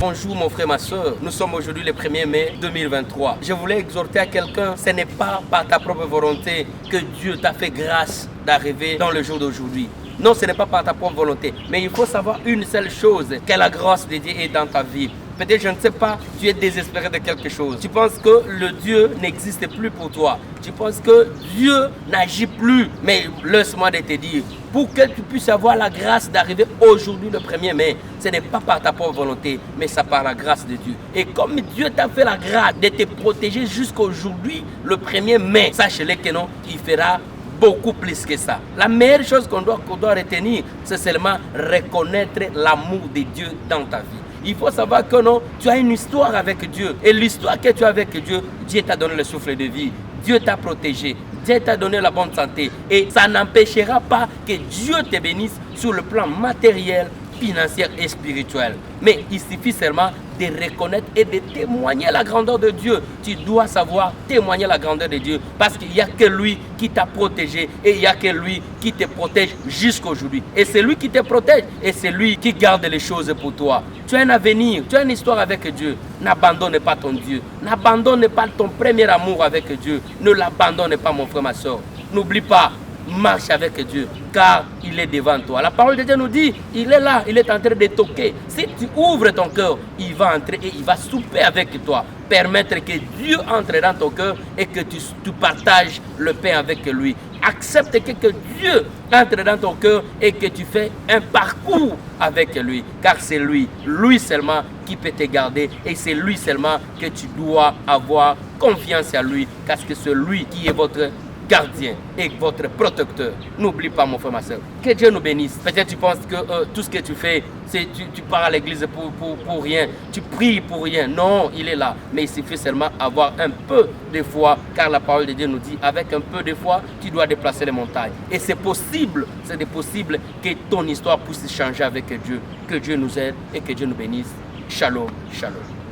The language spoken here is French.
Bonjour mon frère, ma soeur. Nous sommes aujourd'hui le 1er mai 2023. Je voulais exhorter à quelqu'un, ce n'est pas par ta propre volonté que Dieu t'a fait grâce d'arriver dans le jour d'aujourd'hui. Non, ce n'est pas par ta propre volonté. Mais il faut savoir une seule chose, que la grâce de Dieu est dans ta vie. Peut-être, je ne sais pas, tu es désespéré de quelque chose. Tu penses que le Dieu n'existe plus pour toi. Tu penses que Dieu n'agit plus. Mais laisse-moi de te dire, pour que tu puisses avoir la grâce d'arriver aujourd'hui le 1er mai, ce n'est pas par ta propre volonté, mais c'est par la grâce de Dieu. Et comme Dieu t'a fait la grâce de te protéger jusqu'à aujourd'hui, le 1er mai, sache-le que non, il fera beaucoup plus que ça. La meilleure chose qu'on doit retenir, c'est seulement reconnaître l'amour de Dieu dans ta vie. Il faut savoir que non, tu as une histoire avec Dieu. Et l'histoire que tu as avec Dieu, Dieu t'a donné le souffle de vie. Dieu t'a protégé. Dieu t'a donné la bonne santé. Et ça n'empêchera pas que Dieu te bénisse sur le plan matériel, financier et spirituel. Mais il suffit seulement de reconnaître et de témoigner la grandeur de Dieu. Tu dois savoir témoigner la grandeur de Dieu parce qu'il n'y a que lui qui t'a protégé et il n'y a que lui qui te protège jusqu'à aujourd'hui. Et c'est lui qui te protège et c'est lui qui garde les choses pour toi. Tu as un avenir, tu as une histoire avec Dieu. N'abandonne pas ton Dieu. N'abandonne pas ton premier amour avec Dieu. Ne l'abandonne pas mon frère, ma soeur. N'oublie pas. Marche avec Dieu, car il est devant toi. La parole de Dieu nous dit, il est là, il est en train de toquer. Si tu ouvres ton cœur, il va entrer et il va souper avec toi. Permettre que Dieu entre dans ton cœur et que tu partages le pain avec lui. Accepte que Dieu entre dans ton cœur et que tu fais un parcours avec lui. Car c'est lui seulement qui peut te garder et c'est lui seulement que tu dois avoir confiance en lui. Parce que c'est lui qui est votre gardien et votre protecteur. N'oublie pas mon frère, ma soeur. Que Dieu nous bénisse. Peut-être tu penses que tout ce que tu fais, c'est tu pars à l'église pour rien. Tu pries pour rien. Non, il est là. Mais il suffit seulement avoir un peu de foi. Car la parole de Dieu nous dit, avec un peu de foi, tu dois déplacer les montagnes. Et c'est possible que ton histoire puisse changer avec Dieu. Que Dieu nous aide et que Dieu nous bénisse. Shalom, shalom.